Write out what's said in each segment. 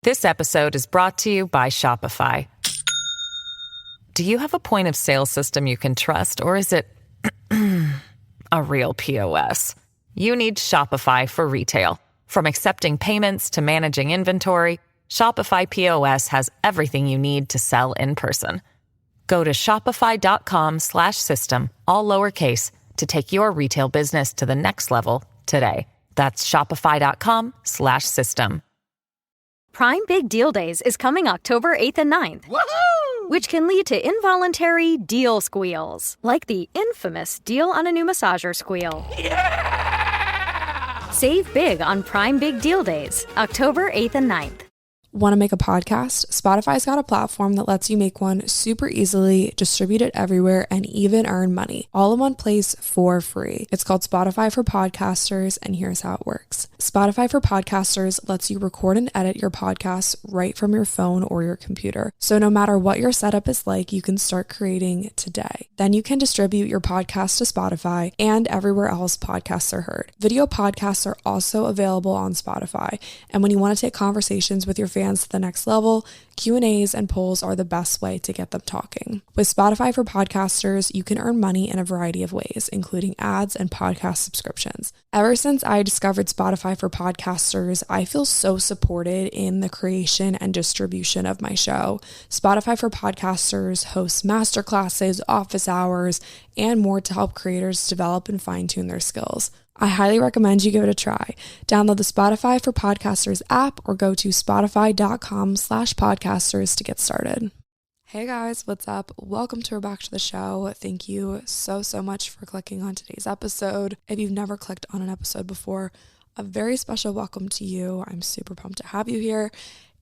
This episode is brought to you by Shopify. Do you have a point of sale system you can trust, or is it a real POS? You need Shopify for retail. From accepting payments to managing inventory, Shopify POS has everything you need to sell in person. Go to shopify.com/system, all lowercase, to take your retail business to the next level today. That's shopify.com/system. Prime Big Deal Days is coming October 8th and 9th. Woohoo! Which can lead to involuntary deal squeals, like the infamous deal on a new massager squeal. Yeah! Save big on Prime Big Deal Days, October 8th and 9th. Want to make a podcast? Spotify's got a platform that lets you make one super easily, distribute it everywhere, and even earn money, all in one place for free. It's called Spotify for Podcasters, and here's how it works. Spotify for Podcasters lets you record and edit your podcasts right from your phone or your computer. So no matter what your setup is like, you can start creating today. Then you can distribute your podcast to Spotify and everywhere else podcasts are heard. Video podcasts are also available on Spotify, and when you want to take conversations with your fans to the next level, Q&As and polls are the best way to get them talking. With Spotify for Podcasters, you can earn money in a variety of ways, including ads and podcast subscriptions. Ever since I discovered Spotify for Podcasters, I feel so supported in the creation and distribution of my show. Spotify for Podcasters hosts masterclasses, office hours, and more to help creators develop and fine-tune their skills. I highly recommend you give it a try. Download the Spotify for Podcasters app or go to spotify.com/podcasters to get started. Hey guys, what's up? Welcome to or back to the show. Thank you so much for clicking on today's episode. If you've never clicked on an episode before, a very special welcome to you. I'm super pumped to have you here.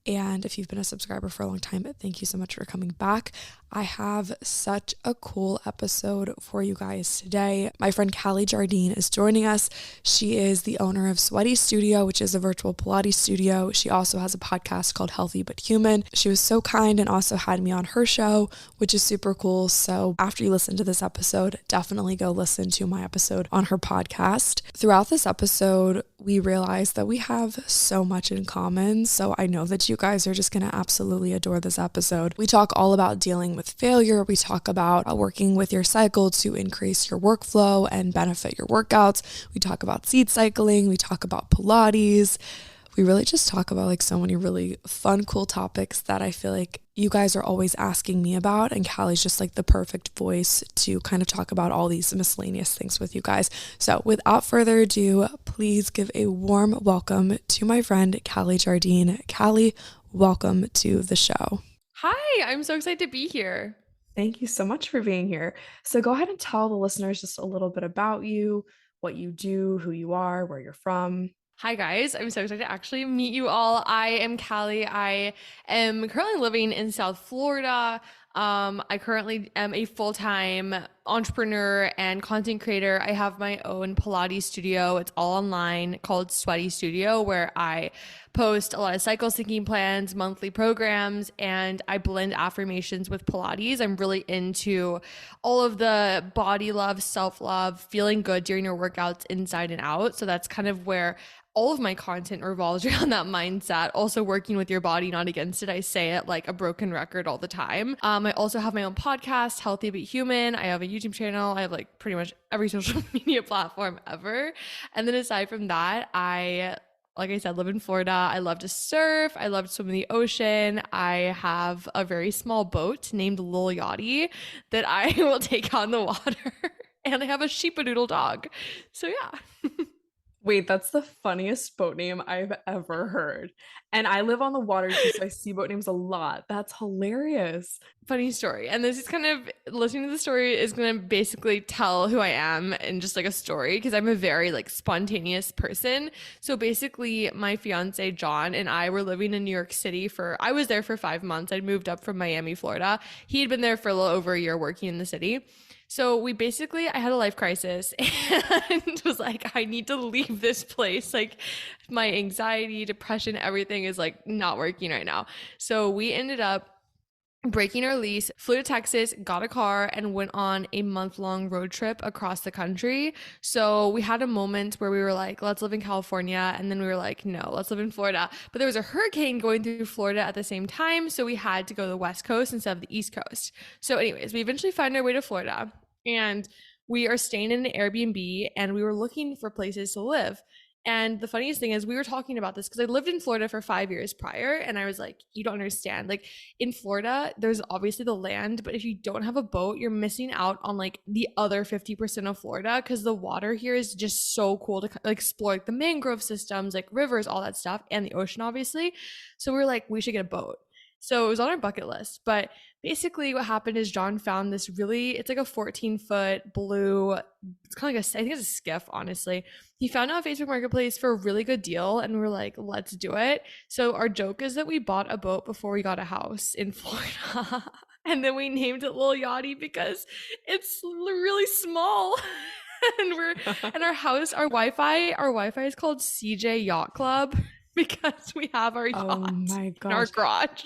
And if you've been a subscriber for a long time, thank you so much for coming back. I have such a cool episode for you guys today. My friend Callie Jardine is joining us. She is the owner of Sweaty Studio, which is a virtual Pilates studio. She also has a podcast called Healthy But Human. She was so kind and also had me on her show, which is super cool. So after you listen to this episode, definitely go listen to my episode on her podcast. Throughout this episode, we realized that we have so much in common. So I know that you guys are just going to absolutely adore this episode. We talk all about dealing with failure. We talk about working with your cycle to increase your workflow and benefit your workouts. We talk about seed cycling. We talk about Pilates. We really just talk about like so many really fun, cool topics that I feel like you guys are always asking me about, and Callie's just like the perfect voice to kind of talk about all these miscellaneous things with you guys. So without further ado, please give a warm welcome to my friend Callie Jardine. Callie, welcome to the show. Hi, I'm so excited to be here. Thank you so much for being here. So go ahead and tell the listeners just a little bit about you, what you do, who you are, where you're from. Hi guys, I'm so excited to actually meet you all. I am Callie. I am currently living in South Florida. I currently am a full-time entrepreneur and content creator. I have my own Pilates studio. It's all online, called Sweaty Studio, where I post a lot of cycle syncing plans, monthly programs, and I blend affirmations with Pilates. I'm really into all of the body love, self-love, feeling good during your workouts inside and out. So that's kind of where all of my content revolves around that mindset. Also working with your body, not against it. I say it like a broken record all the time. I also have my own podcast, Healthy But Human. I have a YouTube channel. I have like pretty much every social media platform ever. And then aside from that, like I said, live in Florida. I love to surf. I love to swim in the ocean. I have a very small boat named Lil Yachty that I will take on the water. And I have a sheepadoodle dog. So yeah. Wait, that's the funniest boat name I've ever heard. And I live on the water too, so I see boat names a lot. That's hilarious. Funny story. And this is kind of, listening to the story is going to basically tell who I am in just like a story, because I'm a very like spontaneous person. So basically my fiance John and I were living in New York City I was there for 5 months. I'd moved up from Miami, Florida. He had been there for a little over a year working in the city. So I had a life crisis and was like, I need to leave this place. Like my anxiety, depression, everything is like not working right now. So we ended up breaking our lease, flew to Texas, got a car, and went on a month-long road trip across the country. So we had a moment where we were like, let's live in California. And then we were like, no, let's live in Florida. But there was a hurricane going through Florida at the same time. So we had to go to the West Coast instead of the East Coast. So, anyways, we eventually found our way to Florida. And we are staying in an Airbnb and we were looking for places to live. And the funniest thing is, we were talking about this because I lived in Florida for 5 years prior. And I was like, you don't understand. Like in Florida, there's obviously the land, but if you don't have a boat, you're missing out on like the other 50% of Florida because the water here is just so cool to like, explore like the mangrove systems, like rivers, all that stuff, and the ocean, obviously. So we were like, we should get a boat. So it was on our bucket list. But basically what happened is John found this it's like a 14-foot blue, it's kind of like I think it's a skiff, honestly. He found it on Facebook Marketplace for a really good deal, and we're like, let's do it. So our joke is that we bought a boat before we got a house in Florida. And then we named it Lil Yachty because it's really small. And our house, our Wi-Fi is called CJ Yacht Club because we have our yacht my in our gosh. garage.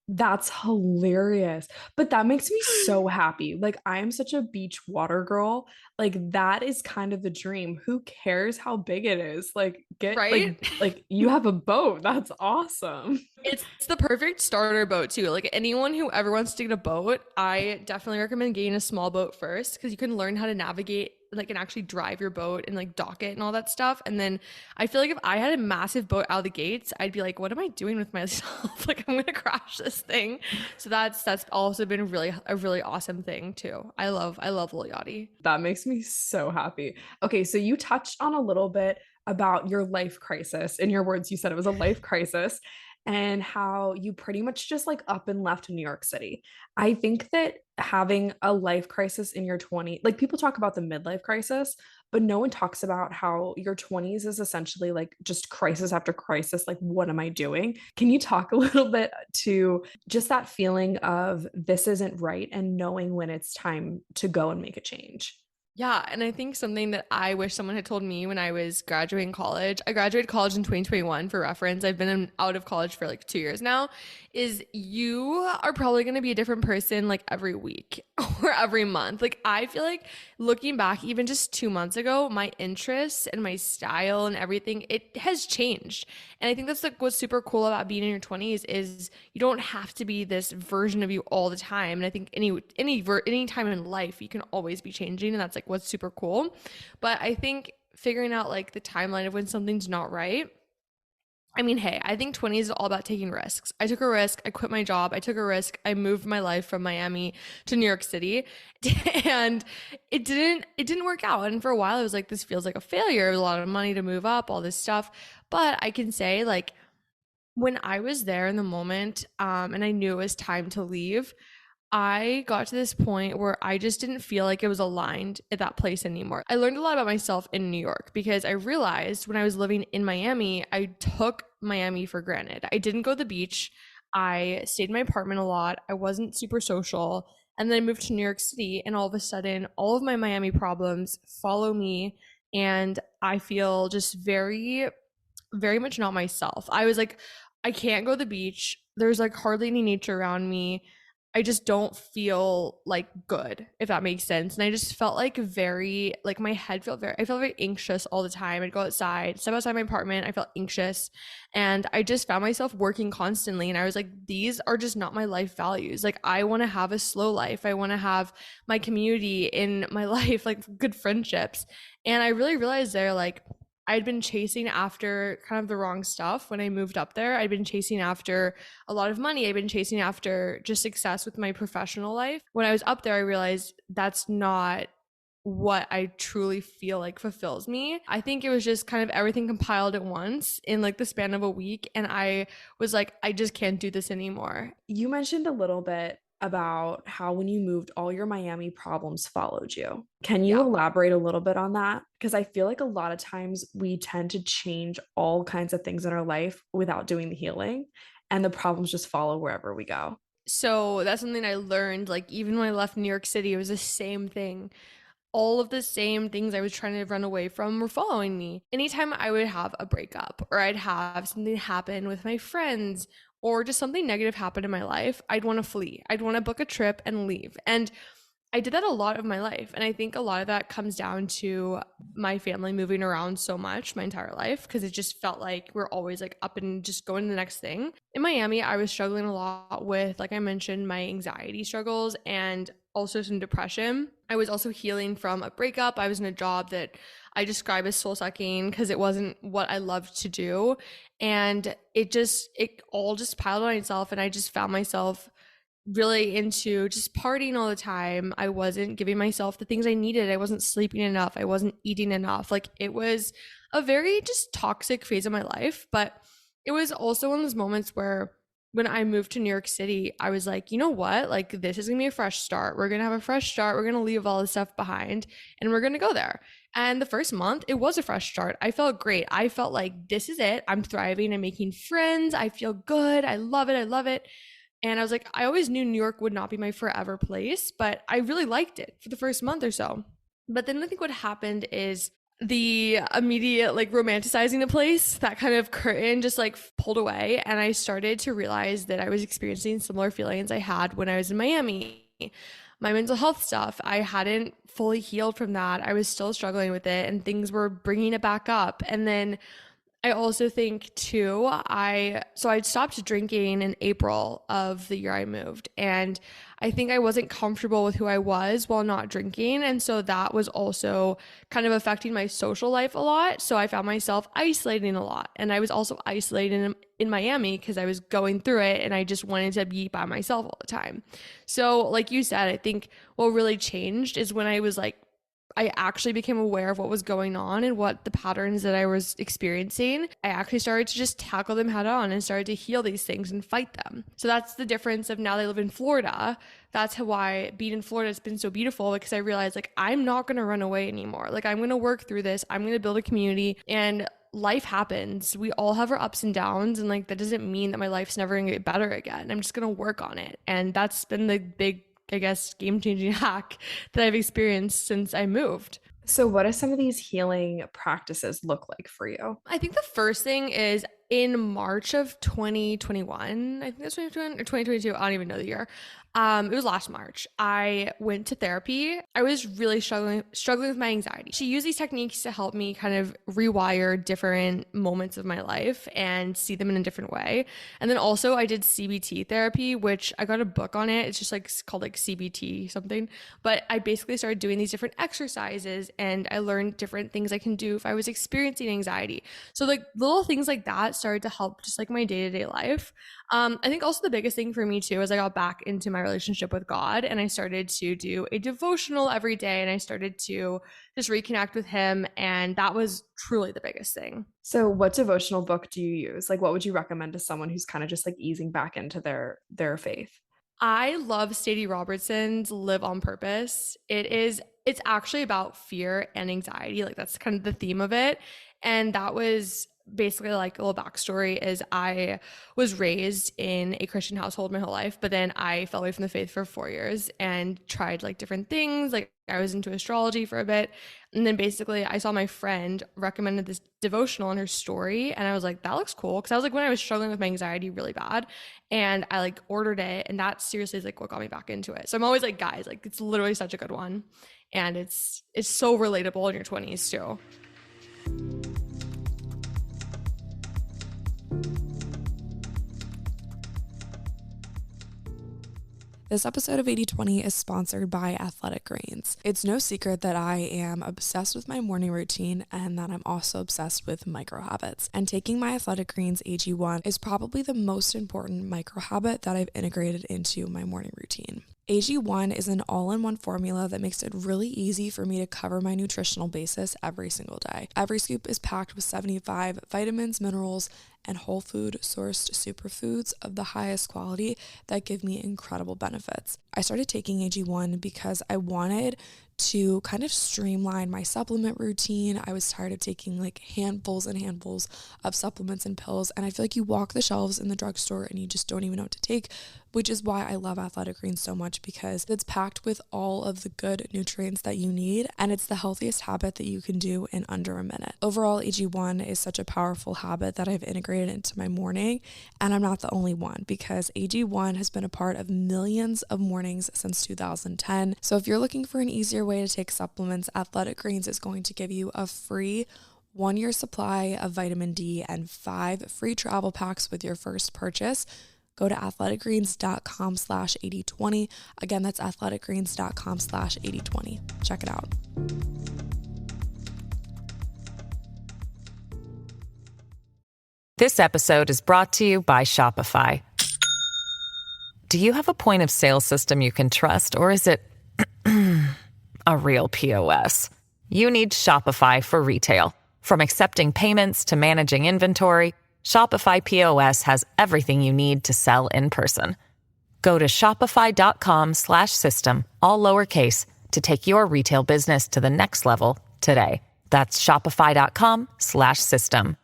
That's hilarious. But that makes me so happy. Like, I am such a beach water girl. Like, that is kind of the dream. Who cares how big it is? Like, get Right? like you have a boat. That's awesome. It's the perfect starter boat too. Like anyone who ever wants to get a boat, I definitely recommend getting a small boat first because you can learn how to navigate like and actually drive your boat and like dock it and all that stuff. And then I feel like if I had a massive boat out of the gates, I'd be like, what am I doing with myself? Like I'm gonna crash this thing. So that's also been a really awesome thing too. I love Lil Yachty. That makes me so happy. Okay, so you touched on a little bit about your life crisis. In your words, you said it was a life crisis and how you pretty much just like up and left New York City. I think that having a life crisis in your 20s, like people talk about the midlife crisis, but no one talks about how your 20s is essentially like just crisis after crisis. Like, what am I doing? Can you talk a little bit to just that feeling of this isn't right and knowing when it's time to go and make a change? Yeah, and I think something that I wish someone had told me when I was graduating college, I graduated college in 2021 for reference. I've been out of college for like 2 years now, is you are probably going to be a different person like every week or every month. Like I feel like looking back, even just 2 months ago, my interests and my style and everything, it has changed. And I think that's like what's super cool about being in your 20s is you don't have to be this version of you all the time. And I think any time in life you can always be changing, and that's like what's super cool. But I think figuring out like the timeline of when something's not right. I mean, hey, I think 20s is all about taking risks. I took a risk. I quit my job. I took a risk. I moved my life from Miami to New York City, and it didn't work out. And for a while, I was like, this feels like a failure. A lot of money to move up, all this stuff. But I can say like when I was there in the moment, and I knew it was time to leave, I got to this point where I just didn't feel like it was aligned at that place anymore. I learned a lot about myself in New York because I realized when I was living in Miami, I took Miami for granted. I didn't go to the beach. I stayed in my apartment a lot. I wasn't super social. And then I moved to New York City, and all of a sudden, all of my Miami problems follow me. And I feel just very, very much not myself. I was like, I can't go to the beach. There's like hardly any nature around me. I just don't feel like good, if that makes sense. And I just felt like my head I felt very anxious all the time. I'd go outside, step outside my apartment. I felt anxious, and I just found myself working constantly. And I was like, these are just not my life values. Like, I want to have a slow life. I want to have my community in my life, like good friendships. And I really realized there, like, I'd been chasing after kind of the wrong stuff when I moved up there. I'd been chasing after a lot of money. I'd been chasing after just success with my professional life. When I was up there, I realized that's not what I truly feel like fulfills me. I think it was just kind of everything compiled at once in like the span of a week. And I was like, I just can't do this anymore. You mentioned a little bit about how when you moved, all your Miami problems followed you. Can you elaborate a little bit on that? Because I feel like a lot of times we tend to change all kinds of things in our life without doing the healing, and the problems just follow wherever we go. So that's something I learned. Like, even when I left New York City, it was the same thing. All of the same things I was trying to run away from were following me. Anytime I would have a breakup or I'd have something happen with my friends or just something negative happened in my life, I'd want to flee. I'd want to book a trip and leave. And I did that a lot of my life. And I think a lot of that comes down to my family moving around so much my entire life, because it just felt like we're always like up and just going to the next thing. In Miami, I was struggling a lot with, like I mentioned, my anxiety struggles and also some depression. I was also healing from a breakup. I was in a job that I describe as soul sucking because it wasn't what I loved to do. And it all just piled on itself. And I just found myself really into just partying all the time. I wasn't giving myself the things I needed. I wasn't sleeping enough. I wasn't eating enough. Like, it was a very just toxic phase of my life. But it was also one of those moments where when I moved to New York City, I was like, you know what? Like, this is gonna be a fresh start. We're gonna have a fresh start. We're gonna leave all this stuff behind and we're gonna go there. And the first month, it was a fresh start. I felt great. I felt like, this is it. I'm thriving. I'm making friends. I feel good. I love it. I love it. And I was like, I always knew New York would not be my forever place, but I really liked it for the first month or so. But then I think what happened is the immediate like romanticizing the place, that kind of curtain just like pulled away. And I started to realize that I was experiencing similar feelings I had when I was in Miami. My mental health stuff, I hadn't fully healed from that. I was still struggling with it and things were bringing it back up. And then I also think too, I'd stopped drinking in April of the year I moved. And I think I wasn't comfortable with who I was while not drinking. And so that was also kind of affecting my social life a lot. So I found myself isolating a lot. And I was also isolating in Miami because I was going through it and I just wanted to be by myself all the time. So like you said, I think what really changed is when I actually became aware of what was going on and what the patterns that I was experiencing. I actually started to just tackle them head on and started to heal these things and fight them. So that's the difference of now that I live in Florida. That's why being in Florida has been so beautiful, because I realized like, I'm not going to run away anymore. Like, I'm going to work through this. I'm going to build a community, and life happens. We all have our ups and downs. And like, that doesn't mean that my life's never going to get better again. I'm just going to work on it. And that's been the big, I guess, game-changing hack that I've experienced since I moved. So what do some of these healing practices look like for you? I think the first thing is in March of 2021, I think that's 2021 or 2022, I don't even know the year. It was last March. I went to therapy. I was really struggling with my anxiety. She used these techniques to help me kind of rewire different moments of my life and see them in a different way. And then also I did CBT therapy, which I got a book on it. It's just like called like CBT something. But I basically started doing these different exercises and I learned different things I can do if I was experiencing anxiety. So like little things like that started to help just like my day-to-day life. I think also the biggest thing for me too is I got back into my relationship with God and I started to do a devotional every day and I started to just reconnect with him, and that was truly the biggest thing. So what devotional book do you use? Like, what would you recommend to someone who's kind of just like easing back into their faith? I love Sadie Robertson's Live on Purpose. It's actually about fear and anxiety. Like that's kind of the theme of it. And that was basically like a little backstory is I was raised in a Christian household my whole life, but then I fell away from the faith for 4 years and tried like different things. Like I was into astrology for a bit. And then basically I saw my friend recommended this devotional in her story. And I was like, that looks cool. Cause I was like, when I was struggling with my anxiety really bad, and I like ordered it, and that seriously is like what got me back into it. So I'm always like, guys, like it's literally such a good one. And it's so relatable in your 20s too. This episode of 80/20 is sponsored by Athletic Greens. It's no secret that I am obsessed with my morning routine and that I'm also obsessed with micro habits. And taking my Athletic Greens AG1 is probably the most important micro habit that I've integrated into my morning routine. AG1 is an all-in-one formula that makes it really easy for me to cover my nutritional basis every single day. Every scoop is packed with 75 vitamins, minerals, and whole food sourced superfoods of the highest quality that give me incredible benefits. I started taking AG1 because I wanted to kind of streamline my supplement routine. I was tired of taking like handfuls and handfuls of supplements and pills, and I feel like you walk the shelves in the drugstore and you just don't even know what to take, which is why I love Athletic Greens so much, because it's packed with all of the good nutrients that you need, and it's the healthiest habit that you can do in under a minute. Overall, AG1 is such a powerful habit that I've integrated incorporate it into my morning. And I'm not the only one, because AG1 has been a part of millions of mornings since 2010. So if you're looking for an easier way to take supplements, Athletic Greens is going to give you a free 1-year supply of vitamin D and 5 free travel packs with your first purchase. Go to athleticgreens.com/8020. Again, that's athleticgreens.com/8020. Check it out. This episode is brought to you by Shopify. Do you have a point of sale system you can trust, or is it a real POS? You need Shopify for retail. From accepting payments to managing inventory, Shopify POS has everything you need to sell in person. Go to shopify.com/system, all lowercase, to take your retail business to the next level today. That's shopify.com/system.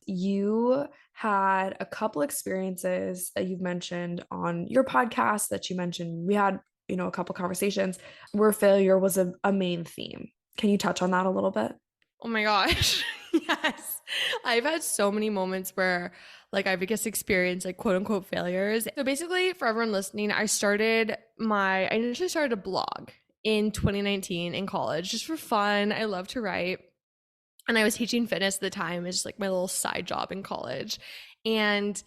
You had a couple experiences that you've mentioned on your podcast that you mentioned. We had, a couple conversations where failure was a main theme. Can you touch on that a little bit? Oh my gosh. Yes. I've had so many moments where I've experienced quote unquote failures. So basically, for everyone listening, I initially started a blog in 2019 in college just for fun. I love to write. And I was teaching fitness at the time. It's just my little side job in college. And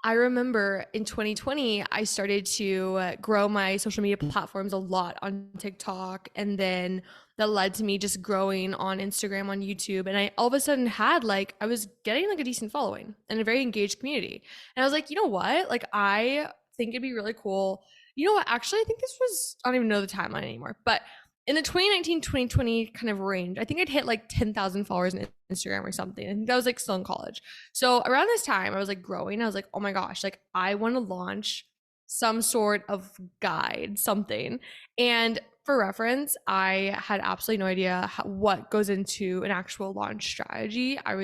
I remember in 2020, I started to grow my social media platforms a lot on TikTok. And then that led to me just growing on Instagram, on YouTube. And I all of a sudden had I was getting a decent following and a very engaged community. And I was like, you know what? I think it'd be really cool. You know what? Actually, I think this was, I don't even know the timeline anymore, but in the 2019-2020 kind of range, I think I'd hit 10,000 followers on Instagram or something. I think that was still in college. So around this time, I was growing. I was like, oh my gosh, I want to launch some sort of guide, something. And for reference, I had absolutely no idea what goes into an actual launch strategy. I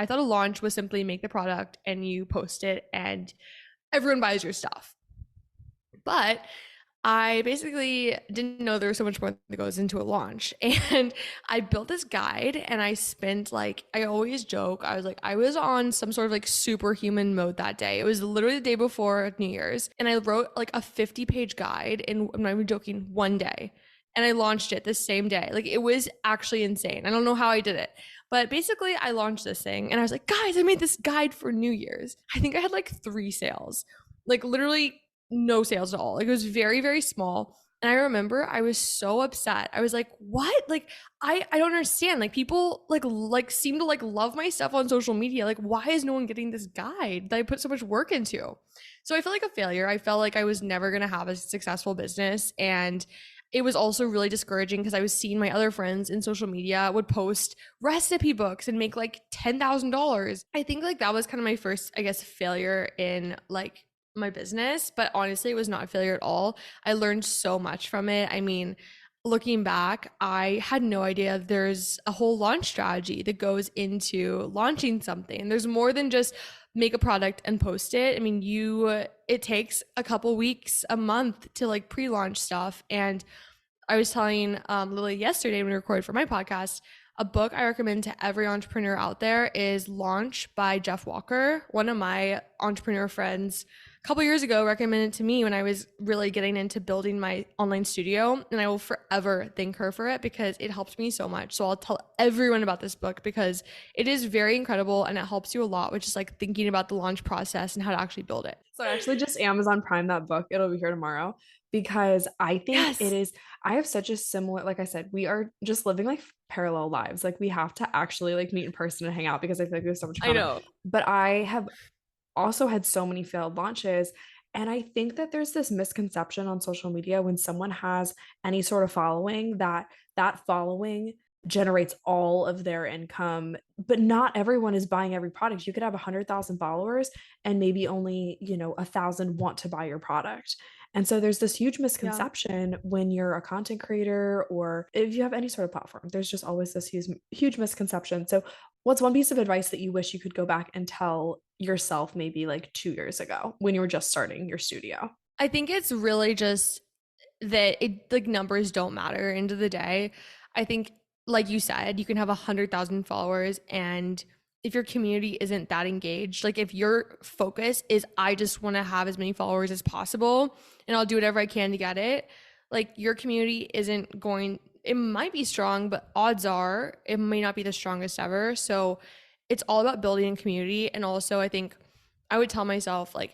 thought a launch was simply make the product and you post it and everyone buys your stuff. But I basically didn't know there was so much more that goes into a launch. And I built this guide and I spent I always joke, I was on some sort of superhuman mode that day. It was literally the day before New Year's. And I wrote a 50-page guide in, I'm not even joking, one day. And I launched it the same day. It was actually insane. I don't know how I did it. But basically I launched this thing and I was like, guys, I made this guide for New Year's. I think I had 3 sales, literally no sales at all. It was very, very small. And I remember I was so upset. I was like, what? I don't understand. People seem to love my stuff on social media. Why is no one getting this guide that I put so much work into? So I feel like a failure. I felt like I was never going to have a successful business. And it was also really discouraging because I was seeing my other friends in social media would post recipe books and make $10,000. I think that was kind of my first, failure in my business, but honestly, it was not a failure at all. I learned so much from it. I mean, looking back, I had no idea there's a whole launch strategy that goes into launching something. There's more than just make a product and post it. I mean, it takes a couple weeks, a month to pre-launch stuff. And I was telling Lily yesterday when we recorded for my podcast, a book I recommend to every entrepreneur out there is Launch by Jeff Walker. One of my entrepreneur friends a couple years ago recommended it to me when I was really getting into building my online studio. And I will forever thank her for it because it helped me so much. So I'll tell everyone about this book because it is very incredible and it helps you a lot with just thinking about the launch process and how to actually build it. So I actually just Amazon Prime that book. It'll be here tomorrow because I think it is, I have such a similar, like I said, we are just living parallel lives. We have to actually meet in person and hang out because I feel like there's so much common. I know. But I have also had so many failed launches. And I think that there's this misconception on social media when someone has any sort of following that following generates all of their income, but not everyone is buying every product. You could have 100,000 followers and maybe only, 1,000 want to buy your product. And so there's this huge misconception when you're a content creator or if you have any sort of platform, there's just always this huge misconception. So what's one piece of advice that you wish you could go back and tell yourself maybe 2 years ago when you were just starting your studio? I think it's really just that numbers don't matter end of the day. I think, like you said, you can have 100,000 followers and if your community isn't that engaged, like if your focus is I just want to have as many followers as possible and I'll do whatever I can to get it, like your community isn't going, it might be strong, but odds are it may not be the strongest ever. So it's all about building a community. And also, I think I would tell myself, like,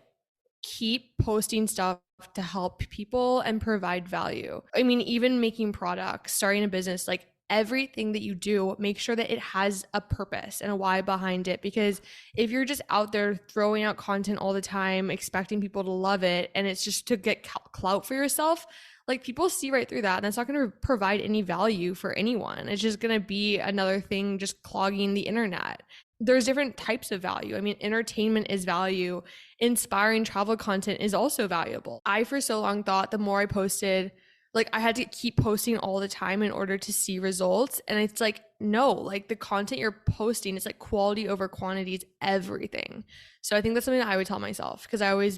keep posting stuff to help people and provide value. I mean, even making products, starting a business, like everything that you do, make sure that it has a purpose and a why behind it. Because if you're just out there throwing out content all the time, expecting people to love it, and it's just to get clout for yourself, like people see right through that, and that's not going to provide any value for anyone. It's just going to be another thing just clogging the internet. There's different types of value. I mean, entertainment is value. Inspiring travel content is also valuable. I, for so long, thought the more I posted, like I had to keep posting all the time in order to see results. And it's like, no, like the content you're posting, it's like quality over quantity is everything. So I think that's something that I would tell myself, because I always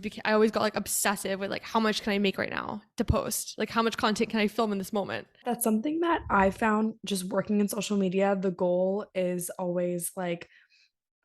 got like obsessive with like, how much can I make right now to post? Like how much content can I film in this moment? That's something that I found just working in social media. The goal is always like,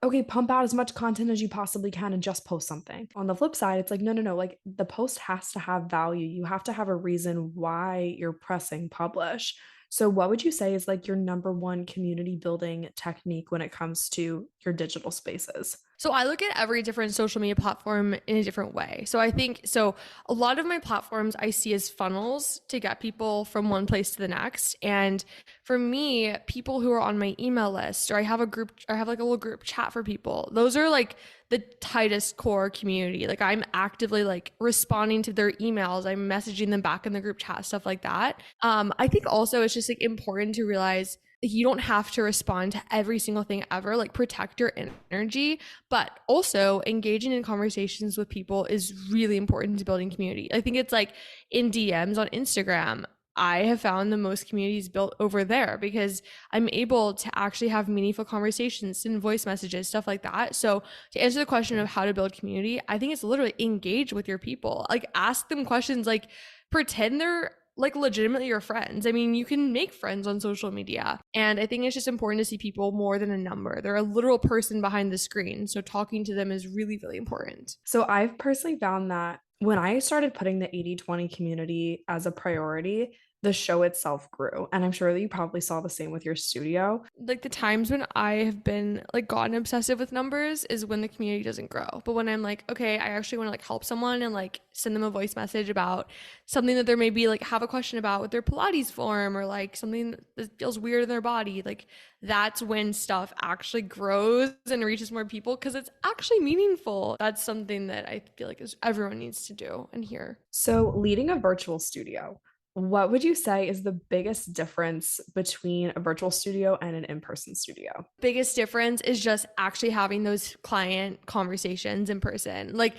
okay, pump out as much content as you possibly can and just post something. On the flip side, it's like, no. Like the post has to have value. You have to have a reason why you're pressing publish. So, what would you say is like your number one community building technique when it comes to your digital spaces? So I look at every different social media platform in a different way. So I think, so a lot of my platforms I see as funnels to get people from one place to the next. And for me, people who are on my email list, or I have like a little group chat for people, those are like the tightest core community. Like I'm actively like responding to their emails. I'm messaging them back in the group chat, stuff like that. I think also it's just like important to realize you don't have to respond to every single thing ever. Like protect your energy, but also engaging in conversations with people is really important to building community. I think it's like in DMs on Instagram, I have found the most communities built over there because I'm able to actually have meaningful conversations, send voice messages, stuff like that. So to answer the question of how to build community, I think it's literally engage with your people. Like ask them questions, like pretend they're like legitimately your friends. I mean, you can make friends on social media. And I think it's just important to see people more than a number. They're a literal person behind the screen. So talking to them is really, really important. So, I've personally found that when I started putting the 80/20 community as a priority, the show itself grew. And I'm sure that you probably saw the same with your studio. Like the times when I have been like gotten obsessive with numbers is when the community doesn't grow. But when I'm like, okay, I actually want to like help someone and like send them a voice message about something that they're maybe like have a question about with their Pilates form, or like something that feels weird in their body, like that's when stuff actually grows and reaches more people because it's actually meaningful. That's something that I feel like everyone needs to do and hear. So, leading a virtual studio, what would you say is the biggest difference between a virtual studio and an in-person studio? Biggest difference is just actually having those client conversations in person. Like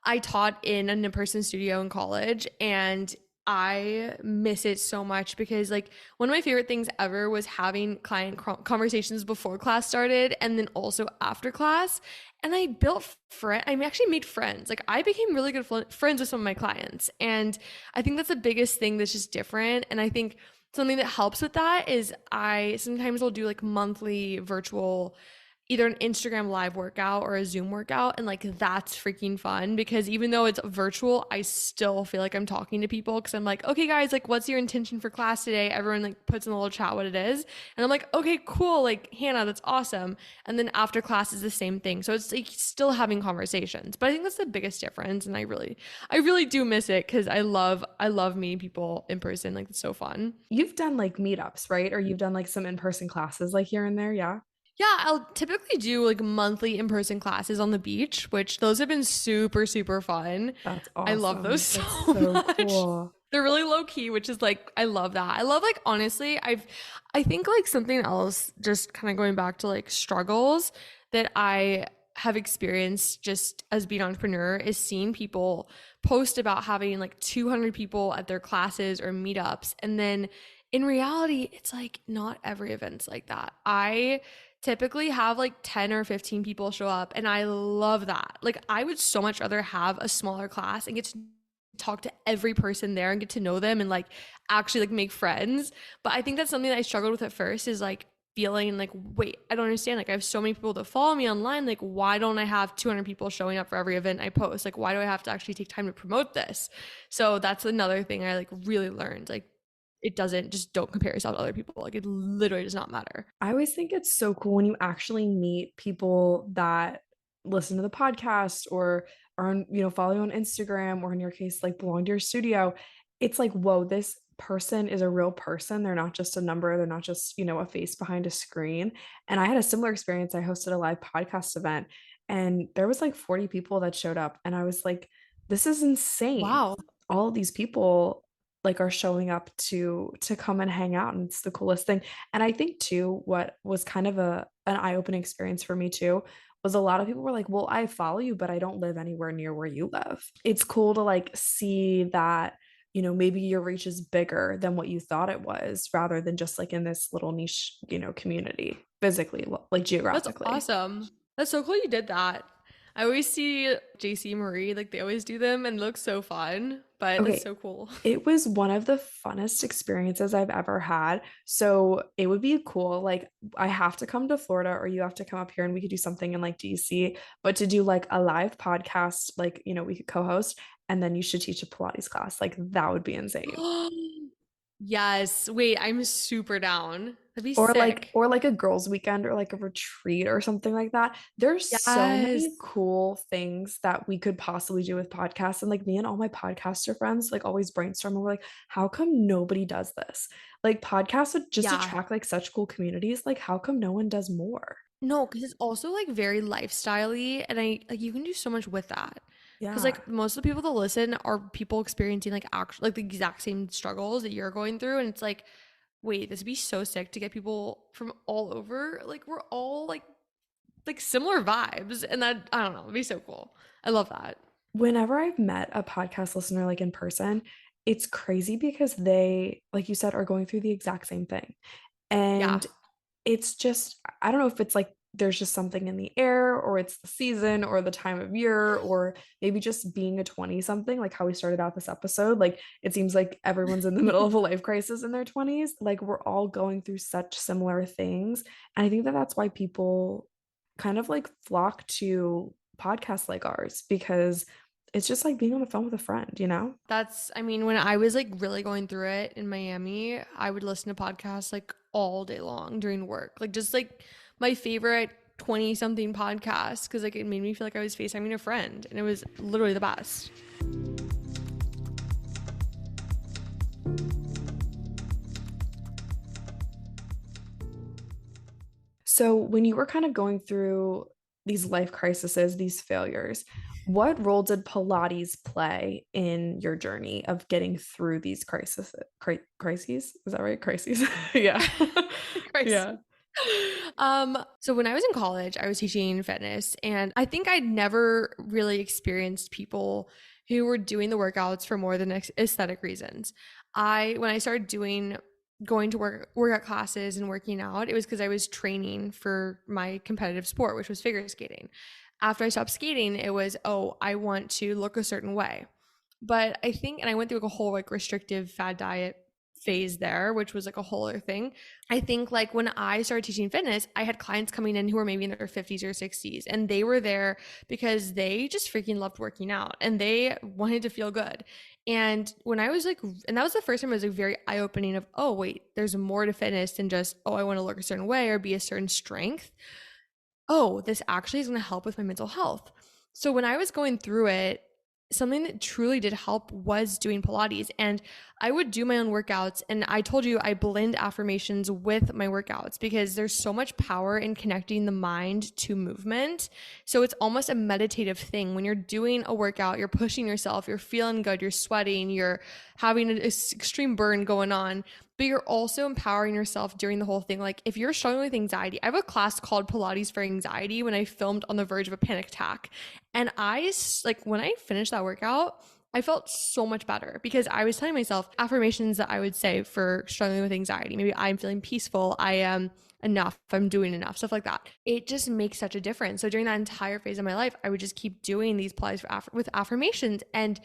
I taught in an in-person studio in college, and I miss it so much because like one of my favorite things ever was having client conversations before class started and then also after class. And I actually made friends. Like I became really good friends with some of my clients. And I think that's the biggest thing that's just different. And I think something that helps with that is I sometimes will do like monthly virtual, either an Instagram live workout or a Zoom workout. And like, that's freaking fun because even though it's virtual, I still feel like I'm talking to people because I'm like, okay, guys, like, what's your intention for class today? Everyone like puts in the little chat what it is. And I'm like, okay, cool. Like, Hannah, that's awesome. And then after class is the same thing. So it's like still having conversations, but I think that's the biggest difference. And I really do miss it because I love meeting people in person. Like, it's so fun. You've done like meetups, right? Or you've done like some in-person classes like here and there, yeah? Yeah, I'll typically do like monthly in-person classes on the beach, which those have been super, super fun. That's awesome. I love those so much. Cool. They're really low key, which is like, I love that. I love like, honestly, I think like something else, just kind of going back to like struggles that I have experienced just as being an entrepreneur is seeing people post about having like 200 people at their classes or meetups. And then in reality, it's like not every event's like that. I typically have like 10 or 15 people show up, and I love that. Like I would so much rather have a smaller class and get to talk to every person there and get to know them and like actually like make friends. But I think that's something that I struggled with at first, is like feeling like, wait, I don't understand. Like I have so many people that follow me online. Like why don't I have 200 people showing up for every event I post? Like why do I have to actually take time to promote this? So that's another thing I like really learned. Like it doesn't, just don't compare yourself to other people. Like it literally does not matter. I always think it's so cool when you actually meet people that listen to the podcast or are, follow you on Instagram, or in your case, like belong to your studio. It's like, whoa, this person is a real person. They're not just a number. They're not just, a face behind a screen. And I had a similar experience. I hosted a live podcast event and there was like 40 people that showed up. And I was like, this is insane. Wow. All of these people like are showing up to come and hang out, and it's the coolest thing. And I think too, what was kind of an eye-opening experience for me too was a lot of people were like, well, I follow you, but I don't live anywhere near where you live. It's cool to like see that, maybe your reach is bigger than what you thought it was, rather than just like in this little niche, community physically, like That's geographically. awesome. That's so cool you did that. I always see JC and Marie, like they always do them and it looks so fun, but Okay. that's so cool. It was one of the funnest experiences I've ever had. So it would be cool. Like, I have to come to Florida, or you have to come up here and we could do something in like DC, but to do like a live podcast, like, we could co-host, and then you should teach a Pilates class. Like, that would be insane. Yes. Wait, I'm super down. That'd be Or like sick. or like a girls' weekend or like a retreat or something like that. There's so Yes. many cool things that we could possibly do with podcasts. And like me and all my podcaster friends like always brainstorm and we're like, how come nobody does this? Like podcasts would just Yeah. attract like such cool communities. Like, how come no one does more? No, because it's also like very lifestyle-y and I like you can do so much with that. Because Yeah. like most of the people that listen are people experiencing like actual like the exact same struggles that you're going through. And it's like, wait, this would be so sick to get people from all over. Like we're all like similar vibes. And that I don't know, it'd be so cool. I love that. Whenever I've met a podcast listener like in person, it's crazy because they, like you said, are going through the exact same thing. Yeah. And it's just, I don't know if it's like there's just something in the air, or it's the season or the time of year, or maybe just being a 20 something, like how we started out this episode. Like it seems like everyone's in the middle of a life crisis in their 20s. Like we're all going through such similar things. And I think that that's why people kind of like flock to podcasts like ours, because it's just like being on the phone with a friend. That's, I mean, when I was like really going through it in Miami, I would listen to podcasts like all day long during work. Like just like my favorite 20 something podcast because like it made me feel like I was FaceTiming a friend and it was literally the best. So, when you were kind of going through these life crises, these failures, what role did Pilates play in your journey of getting through these crises? Is that right? Crises? Yeah. Christ. Yeah. So when I was in college, I was teaching fitness and I think I'd never really experienced people who were doing the workouts for more than aesthetic reasons. When I started going to workout classes and working out, it was because I was training for my competitive sport, which was figure skating. After I stopped skating, it was, oh, I want to look a certain way. But I think, and I went through like a whole like restrictive fad diet phase there, which was like a whole other thing. I think like when I started teaching fitness, I had clients coming in who were maybe in their 50s or 60s, and they were there because they just freaking loved working out and they wanted to feel good. And when I was like, and that was the first time it was like very eye opening of, oh, wait, there's more to fitness than just, oh, I want to look a certain way or be a certain strength. Oh, this actually is going to help with my mental health. So when I was going through it, something that truly did help was doing Pilates. And I would do my own workouts. And I told you I blend affirmations with my workouts because there's so much power in connecting the mind to movement. So it's almost a meditative thing. When you're doing a workout, you're pushing yourself, you're feeling good, you're sweating, you're having an extreme burn going on, but you're also empowering yourself during the whole thing. Like if you're struggling with anxiety, I have a class called Pilates for Anxiety when I filmed on the verge of a panic attack. And when I finished that workout, I felt so much better because I was telling myself affirmations that I would say for struggling with anxiety. Maybe I'm feeling peaceful. I am enough. I'm doing enough, stuff like that. It just makes such a difference. So during that entire phase of my life, I would just keep doing these Pilates with affirmations. And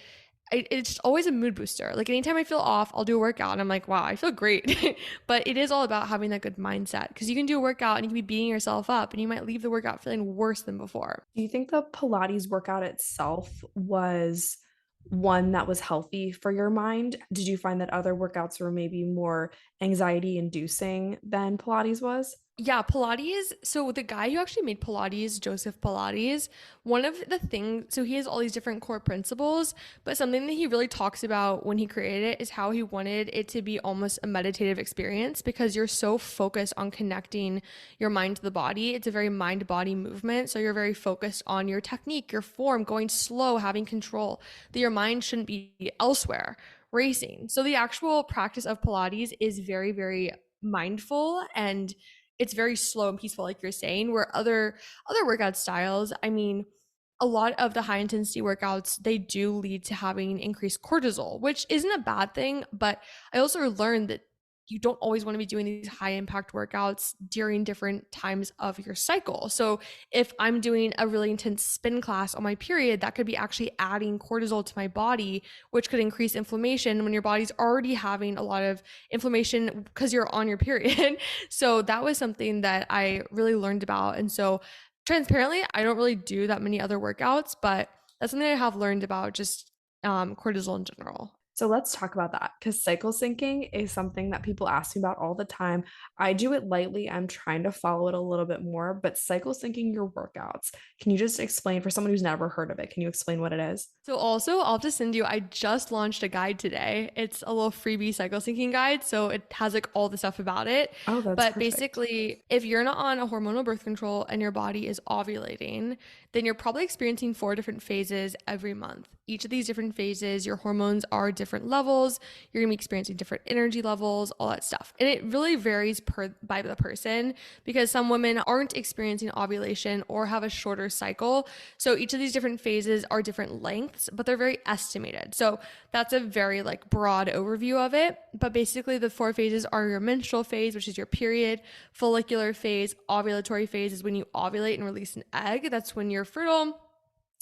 it's always a mood booster. Like anytime I feel off, I'll do a workout and I'm like, wow, I feel great. But it is all about having that good mindset, because you can do a workout and you can be beating yourself up and you might leave the workout feeling worse than before. Do you think the Pilates workout itself was one that was healthy for your mind? Did you find that other workouts were maybe more anxiety inducing than Pilates was? Yeah, Pilates. So the guy who actually made Pilates, Joseph Pilates, one of the things, so he has all these different core principles, but something that he really talks about when he created it is how he wanted it to be almost a meditative experience, because you're so focused on connecting your mind to the body. It's a very mind body movement. So you're very focused on your technique, your form, going slow, having control, that your mind shouldn't be elsewhere, racing. So the actual practice of Pilates is very, very mindful, and it's very slow and peaceful, like you're saying, where other workout styles, I mean, a lot of the high intensity workouts, they do lead to having increased cortisol, which isn't a bad thing. But I also learned that you don't always want to be doing these high impact workouts during different times of your cycle. So if I'm doing a really intense spin class on my period, that could be actually adding cortisol to my body, which could increase inflammation when your body's already having a lot of inflammation because you're on your period. So that was something that I really learned about. And so transparently, I don't really do that many other workouts, but that's something I have learned about, just cortisol in general. So let's talk about that, because cycle syncing is something that people ask me about all the time. I do it lightly. I'm trying to follow it a little bit more, but cycle syncing your workouts. Can you just explain for someone who's never heard of it? Can you explain what it is? So also, I'll just send you, I just launched a guide today. It's a little freebie cycle syncing guide. So it has like all the stuff about it. Oh, that's But perfect. basically, if you're not on a hormonal birth control and your body is ovulating, then you're probably experiencing 4 different phases every month. Each of these different phases, your hormones are different levels. You're gonna be experiencing different energy levels, all that stuff. And it really varies by the person, because some women aren't experiencing ovulation or have a shorter cycle. So each of these different phases are different lengths, but they're very estimated. So that's a very like broad overview of it. But basically the 4 phases are your menstrual phase, which is your period, follicular phase, ovulatory phase is when you ovulate and release an egg. That's when you're fertile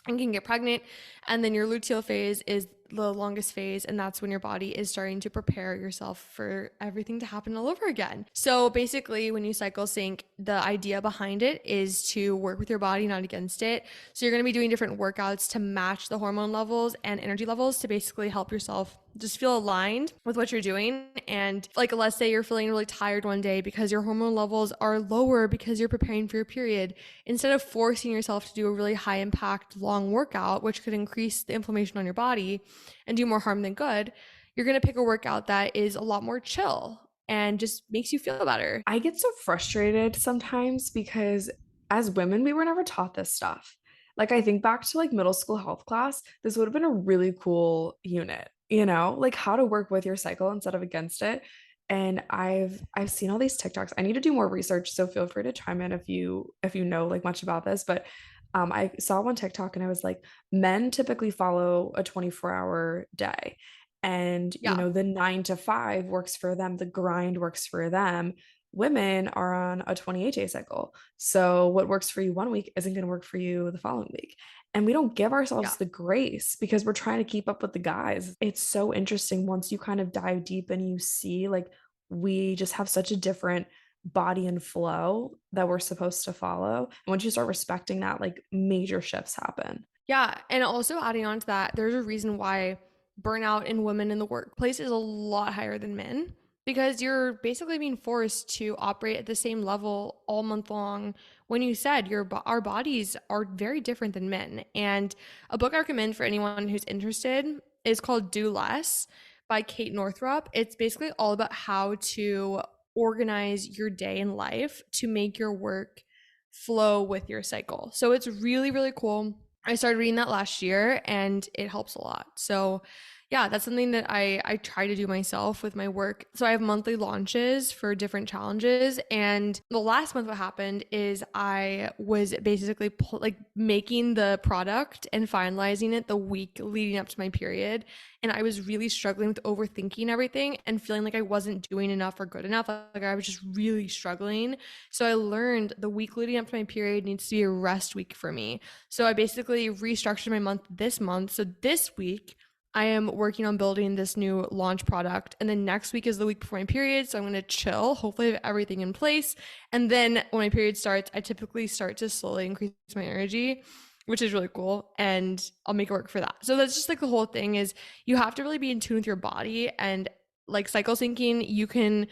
and can get pregnant. And then your luteal phase is the longest phase, and that's when your body is starting to prepare yourself for everything to happen all over again. So basically, when you cycle sync, the idea behind it is to work with your body, not against it. So you're going to be doing different workouts to match the hormone levels and energy levels to basically help yourself just feel aligned with what you're doing. And like, let's say you're feeling really tired one day because your hormone levels are lower because you're preparing for your period. Instead of forcing yourself to do a really high impact long workout, which could increase the inflammation on your body and do more harm than good, you're going to pick a workout that is a lot more chill and just makes you feel better. I get so frustrated sometimes because as women, we were never taught this stuff. Like, I think back to like middle school health class, this would have been a really cool unit, like how to work with your cycle instead of against it. And I've seen all these TikToks. I need to do more research, so feel free to chime in if you know like much about this. But I saw one TikTok and I was like, men typically follow a 24-hour day. And, Yeah. the 9 to 5 works for them, the grind works for them. Women are on a 28-day cycle. So what works for you one week isn't going to work for you the following week. And we don't give Yeah. ourselves the grace because we're trying to keep up with the guys. It's so interesting once you kind of dive deep and you see like we just have such a different body and flow that we're supposed to follow. And once you start respecting that, like major shifts happen. Yeah. And also adding on to that, there's a reason why burnout in women in the workplace is a lot higher than men, because you're basically being forced to operate at the same level all month long. When you said our bodies are very different than men. And a book I recommend for anyone who's interested is called Do Less by Kate Northrup. It's basically all about how to organize your day in life to make your work flow with your cycle. So it's really, really cool. I started reading that last year and it helps a lot. So yeah, that's something that I try to do myself with my work. So I have monthly launches for different challenges. And the last month, what happened is I was basically like making the product and finalizing it the week leading up to my period. And I was really struggling with overthinking everything and feeling like I wasn't doing enough or good enough. Like I was just really struggling. So I learned the week leading up to my period needs to be a rest week for me. So I basically restructured my month this month. So this week, I am working on building this new launch product. And then next week is the week before my period. So I'm going to chill, hopefully have everything in place. And then when my period starts, I typically start to slowly increase my energy, which is really cool. And I'll make it work for that. So that's just like the whole thing is you have to really be in tune with your body, and like cycle syncing,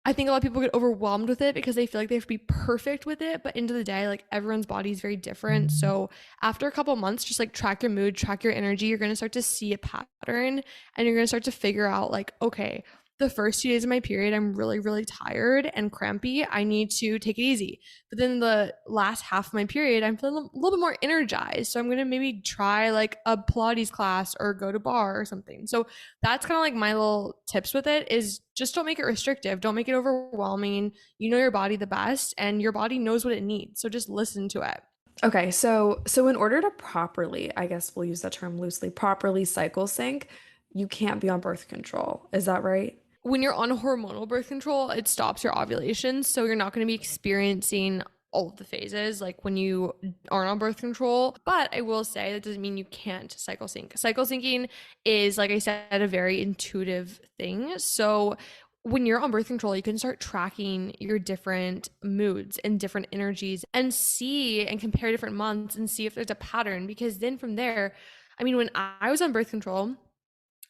I think a lot of people get overwhelmed with it because they feel like they have to be perfect with it. But end of the day, like everyone's body is very different. So after a couple months, just like track your mood, track your energy. You're going to start to see a pattern, and you're going to start to figure out like, okay, the first 2 days of my period, I'm really, really tired and crampy. I need to take it easy. But then the last half of my period, I'm feeling a little bit more energized. So I'm going to maybe try like a Pilates class or go to bar or something. So that's kind of like my little tips with it is just don't make it restrictive. Don't make it overwhelming. You know your body the best, and your body knows what it needs. So just listen to it. Okay, so in order to properly, I guess we'll use that term loosely, properly cycle sync, you can't be on birth control. Is that right? When you're on hormonal birth control, it stops your ovulation. So you're not going to be experiencing all of the phases like when you aren't on birth control. But I will say that doesn't mean you can't cycle sync. Cycle syncing is, like I said, a very intuitive thing. So when you're on birth control, you can start tracking your different moods and different energies and see and compare different months and see if there's a pattern. Because then from there, I mean, when I was on birth control,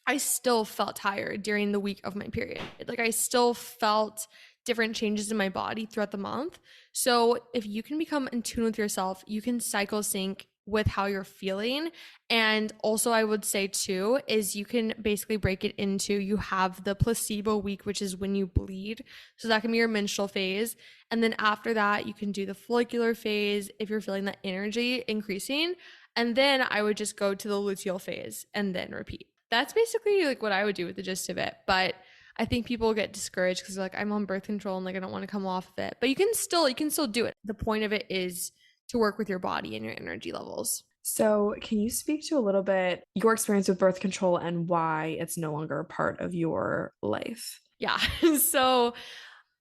I still felt tired during the week of my period. Like I still felt different changes in my body throughout the month. So if you can become in tune with yourself, you can cycle sync with how you're feeling. And also I would say too, is you can basically break it into, you have the placebo week, which is when you bleed. So that can be your menstrual phase. And then after that, you can do the follicular phase if you're feeling that energy increasing. And then I would just go to the luteal phase and then repeat. That's basically like what I would do with the gist of it. But I think people get discouraged because they're like, I'm on birth control and like I don't want to come off of it. But you can still do it. The point of it is to work with your body and your energy levels. So, can you speak to a little bit your experience with birth control and why it's no longer a part of your life? Yeah. So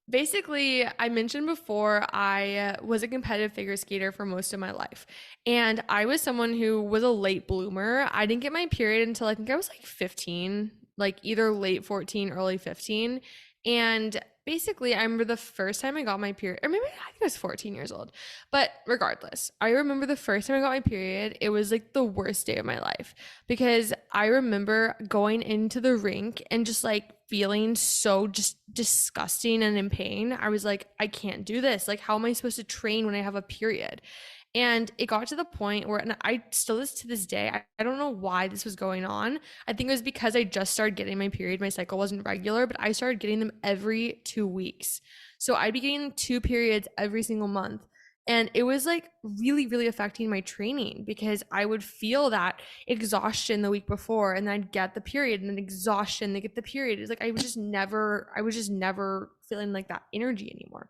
basically, I mentioned before, I was a competitive figure skater for most of my life. And I was someone who was a late bloomer. I didn't get my period until I think I was like 15, like either late 14, early 15. And basically, I remember the first time I got my period, or maybe I think I was 14 years old. But regardless, I remember the first time I got my period, it was like the worst day of my life because I remember going into the rink and just like feeling so just disgusting and in pain. I was like, I can't do this. Like, how am I supposed to train when I have a period? And it got to the point where, and I still this to this day, I don't know why this was going on. I think it was because I just started getting my period. My cycle wasn't regular, but I started getting them every 2 weeks. So I'd be getting 2 periods every single month. And it was like really, really affecting my training because I would feel that exhaustion the week before and then I'd get the period and then exhaustion, they get the period. It's like I was just never feeling like that energy anymore.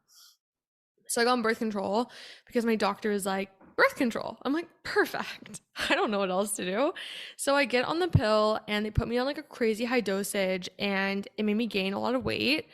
So I got on birth control because my doctor was like, birth control. I'm like, perfect. I don't know what else to do. So I get on the pill and they put me on like a crazy high dosage and it made me gain a lot of weight.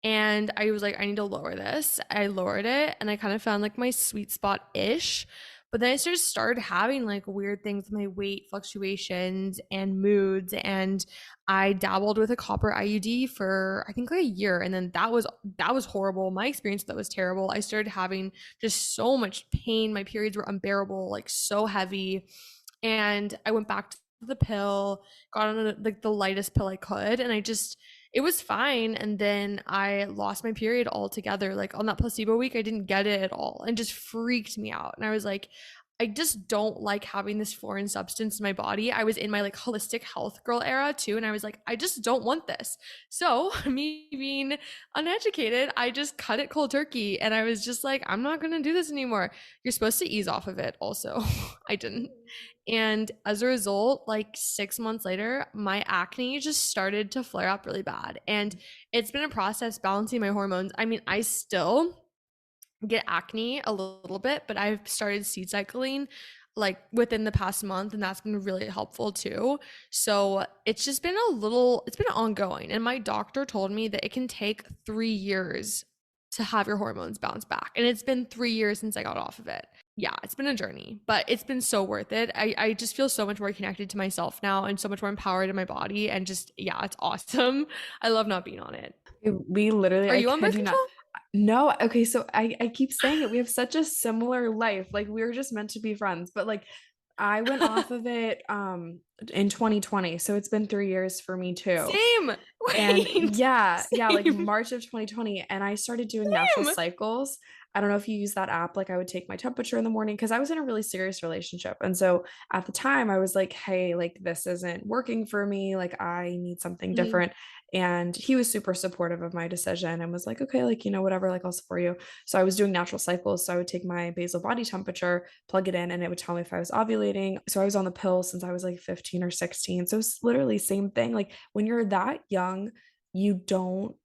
And I was like, I need to lower this. I lowered it and I kind of found like my sweet spot-ish. But then I just started having like weird things with my weight fluctuations and moods. And I dabbled with a copper IUD for I think like a year. And then that was horrible. My experience with that was terrible. I started having just so much pain. My periods were unbearable, like so heavy. And I went back to the pill, got on like the lightest pill I could. And it was fine. And then I lost my period altogether. Like on that placebo week, I didn't get it at all and just freaked me out. And I was like, I just don't like having this foreign substance in my body. I was in my like holistic health girl era too. And I was like, I just don't want this. So me being uneducated, I just cut it cold turkey. And I was just like, I'm not going to do this anymore. You're supposed to ease off of it also. I didn't. And as a result, like 6 months later, my acne just started to flare up really bad. And it's been a process balancing my hormones. I mean, I still get acne a little bit, but I've started seed cycling like within the past month, and that's been really helpful too. So it's just been it's been ongoing. And my doctor told me that it can take 3 years to have your hormones bounce back. And it's been 3 years since I got off of it. yeah, it's been a journey, but it's been so worth it. I just feel so much more connected to myself now and so much more empowered in my body. And just, yeah, it's awesome. I love not being on it. We literally, Are I you on kid birth you not. control? No, okay, so I keep saying it. We have such a similar life. Like we were just meant to be friends. But like I went off of it in 2020. So it's been 3 years for me too. Same. And Wait, yeah, like same, March of 2020. And I started doing natural same. cycles. I don't know if you use that app. Like I would take my temperature in the morning because I was in a really serious relationship. And so at the time I was like, hey, like this isn't working for me. Like I need something Mhm. different. And he was super supportive of my decision and was like, okay, like, whatever, like I'll support you. So I was doing natural cycles. So I would take my basal body temperature, plug it in, and it would tell me if I was ovulating. So I was on the pill since I was like 15 or 16. So it's literally same thing. Like when you're that young, you don't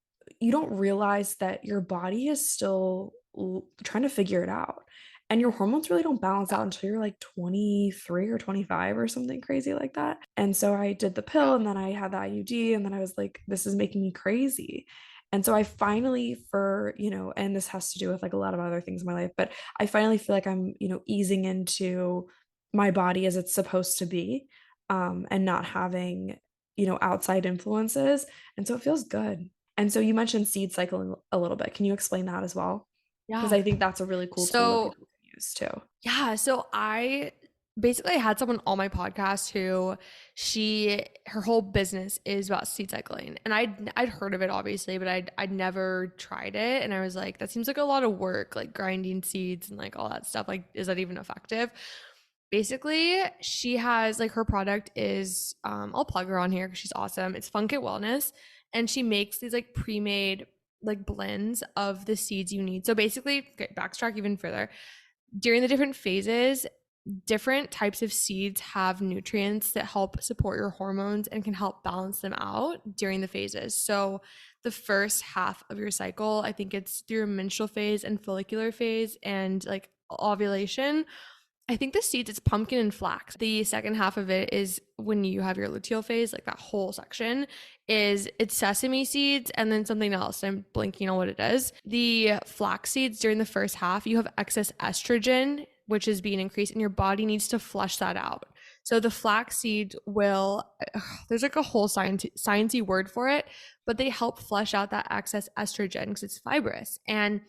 you don't realize that your body is still trying to figure it out. And your hormones really don't balance Yeah, out until you're like 23 or 25 or something crazy like that. And so I did the pill yeah, and then I had the IUD and then I was like, this is making me crazy. And so I finally, and this has to do with like a lot of other things in my life, but I finally feel like I'm, easing into my body as it's supposed to be, and not having, outside influences. And so it feels good. And so you mentioned seed cycling a little bit. Can you explain that as well? Because yeah. I think that's a really cool tool that So people can use too. yeah, so I basically had someone on my podcast who her whole business is about seed cycling. And I'd heard of it obviously, but I'd never tried it. And I was like, that seems like a lot of work, like grinding seeds and like all that stuff. Like, is that even effective? Basically, she has like her product is I'll plug her on here because she's awesome. It's Funk It Wellness. And she makes these like pre-made like blends of the seeds you need. So basically, okay, backtrack even further during the different phases, different types of seeds have nutrients that help support your hormones and can help balance them out during the phases. So, the first half of your cycle, I think it's through menstrual phase and follicular phase and like ovulation. I think the seeds, it's pumpkin and flax. The second half of it is when you have your luteal phase, like that whole section it's sesame seeds and then something else. I'm blanking on what it is. The flax seeds during the first half, you have excess estrogen, which is being increased, and your body needs to flush that out. So the flax seed will, there's like a whole sciencey word for it, but they help flush out that excess estrogen because it's fibrous. And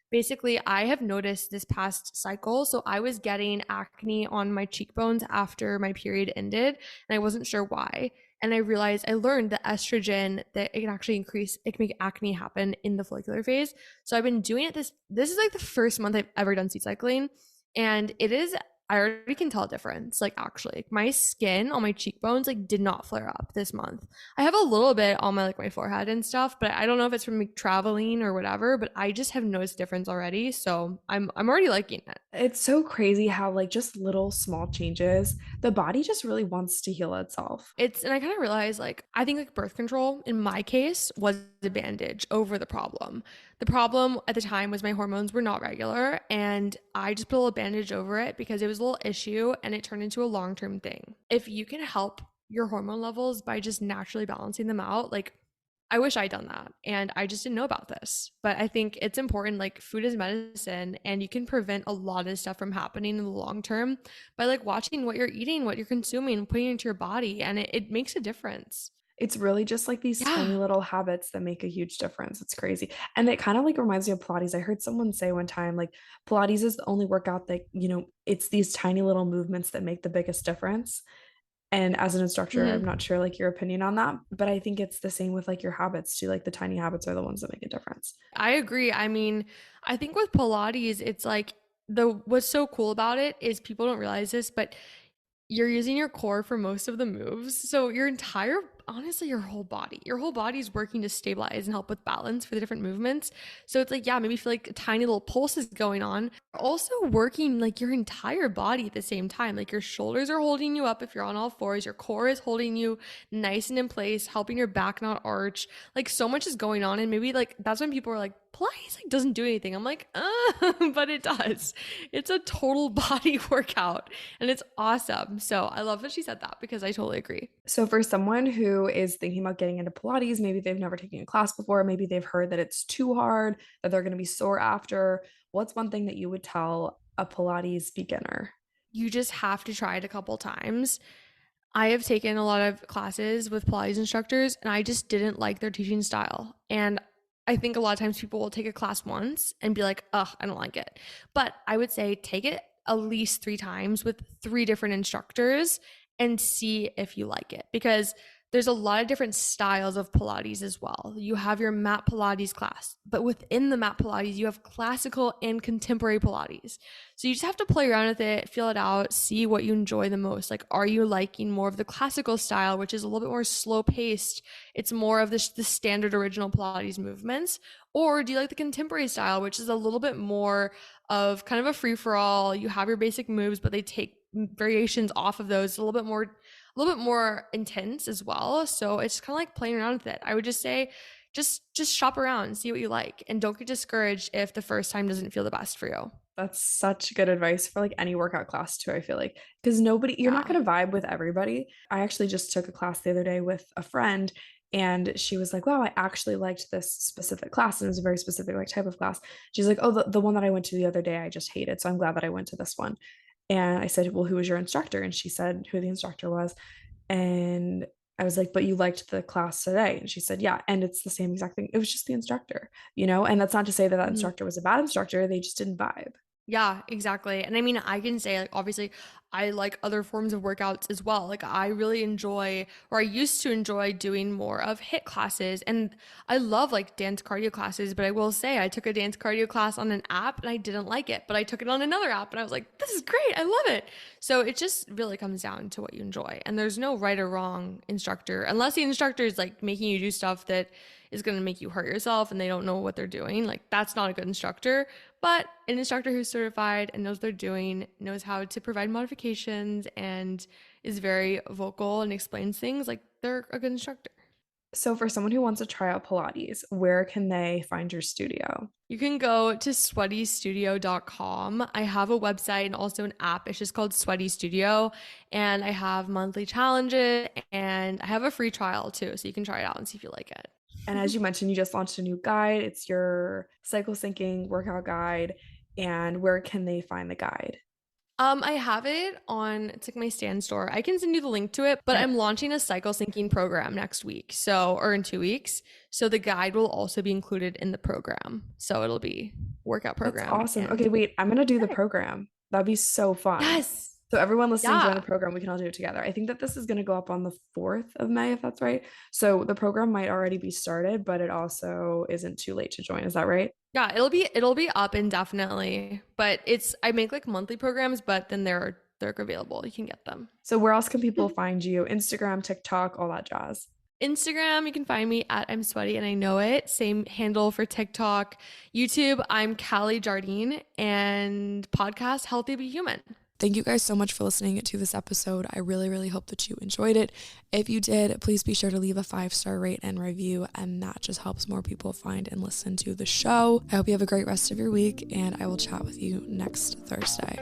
basically, I have noticed this past cycle. So I was getting acne on my cheekbones after my period ended, and I wasn't sure why. And I learned that estrogen that it can actually increase, it can make acne happen in the follicular phase. So I've been doing it this is like the first month I've ever done seed cycling. And it is, I already can tell a difference. Like actually, my skin on my cheekbones like did not flare up this month. I have a little bit on my forehead and stuff, but I don't know if it's from me traveling or whatever, but I just have noticed a difference already. So I'm already liking it. It's so crazy how like just little small changes, the body just really wants to heal itself. And I kind of realized like I think like birth control in my case was the bandage over the problem. The problem at the time was my hormones were not regular, and I just put a little bandage over it because it was a little issue and it turned into a long-term thing. If you can help your hormone levels by just naturally balancing them out, like I wish I'd done that. And I just didn't know about this. But I think it's important. Like, food is medicine, and you can prevent a lot of stuff from happening in the long term by like watching what you're eating, what you're consuming, putting it into your body. And it makes a difference. It's really just like these tiny Yeah. little habits that make a huge difference. It's crazy. And it kind of like reminds me of Pilates. I heard someone say one time, like, Pilates is the only workout that, it's these tiny little movements that make the biggest difference. And as an instructor, I'm Mhm. not sure like your opinion on that, but I think it's the same with like your habits too. Like the tiny habits are the ones that make a difference. I agree. I mean, I think with Pilates, it's like what's so cool about it is people don't realize this, but you're using your core for most of the moves. So honestly, your whole body is working to stabilize and help with balance for the different movements. So it's like, yeah, maybe feel like a tiny little pulse is going on. Also working like your entire body at the same time. Like your shoulders are holding you up if you're on all fours. Your core is holding you nice and in place, helping your back not arch. Like so much is going on. And maybe like that's when people are like, Pilates like doesn't do anything. I'm like, but it does. It's a total body workout and it's awesome. So I love that she said that because I totally agree. So for someone who is thinking about getting into Pilates, maybe they've never taken a class before, maybe they've heard that it's too hard, that they're going to be sore after, what's one thing that you would tell a Pilates beginner? You just have to try it a couple times. I have taken a lot of classes with Pilates instructors and I just didn't like their teaching style. And I think a lot of times people will take a class once and be like, ugh, I don't like it. But I would say take it at least 3 times with 3 different instructors and see if you like it, because there's a lot of different styles of Pilates as well. You have your mat Pilates class, but within the mat Pilates, you have classical and contemporary Pilates. So you just have to play around with it, feel it out, see what you enjoy the most. Like, are you liking more of the classical style, which is a little bit more slow paced? It's more of the standard original Pilates movements. Or do you like the contemporary style, which is a little bit more of kind of a free for all? You have your basic moves, but they take variations off of those, a little bit more intense as well. So it's kind of like playing around with it. I would just say just shop around, see what you like, and don't get discouraged if the first time doesn't feel the best for you. That's such good advice for like any workout class too, I feel like, because you're not going to vibe with everybody. I actually just took a class the other day with a friend and she was like, wow, I actually liked this specific class. And it was a very specific like type of class. She's like, oh, the one that I went to the other day, I just hated. So I'm glad that I went to this one. And I said, well, who was your instructor? And she said who the instructor was. And I was like, but you liked the class today? And she said, yeah. And it's the same exact thing. It was just the instructor, and that's not to say that that instructor was a bad instructor. They just didn't vibe. Yeah, exactly. And I mean, I can say, like, obviously, I like other forms of workouts as well. Like, I really enjoy, or I used to enjoy doing more of HIIT classes. And I love like dance cardio classes, but I will say I took a dance cardio class on an app and I didn't like it, but I took it on another app and I was like, this is great. I love it. So it just really comes down to what you enjoy. And there's no right or wrong instructor, unless the instructor is like making you do stuff that is going to make you hurt yourself and they don't know what they're doing. Like, that's not a good instructor. But an instructor who's certified and knows what they're doing, knows how to provide modifications, and is very vocal and explains things, like, they're a good instructor. So for someone who wants to try out Pilates, where can they find your studio? You can go to sweatystudio.com. I have a website and also an app. It's just called Sweaty Studio. And I have monthly challenges and I have a free trial too. So you can try it out and see if you like it. And as you mentioned, you just launched a new guide. It's your cycle syncing workout guide. And where can they find the guide? I have it on, it's like my Stan store. I can send you the link to it, but I'm launching a cycle syncing program next week. Or in 2 weeks. So the guide will also be included in the program. So it'll be workout program. That's awesome. Okay, wait, I'm going to do the program. That'd be so fun. Yes. So everyone listening, join the program. We can all do it together. I think that this is going to go up on the 4th of May, if that's right. So the program might already be started, but it also isn't too late to join. Is that right? Yeah, it'll be up indefinitely. But I make like monthly programs, but then they're available. You can get them. So where else can people find you? Instagram, TikTok, all that jazz. Instagram, you can find me at I'm Sweaty and I Know It. Same handle for TikTok. YouTube, I'm Callie Jardine. And podcast, Healthy Be Human. Thank you guys so much for listening to this episode. I really, really hope that you enjoyed it. If you did, please be sure to leave a 5-star rate and review, and that just helps more people find and listen to the show. I hope you have a great rest of your week, and I will chat with you next Thursday.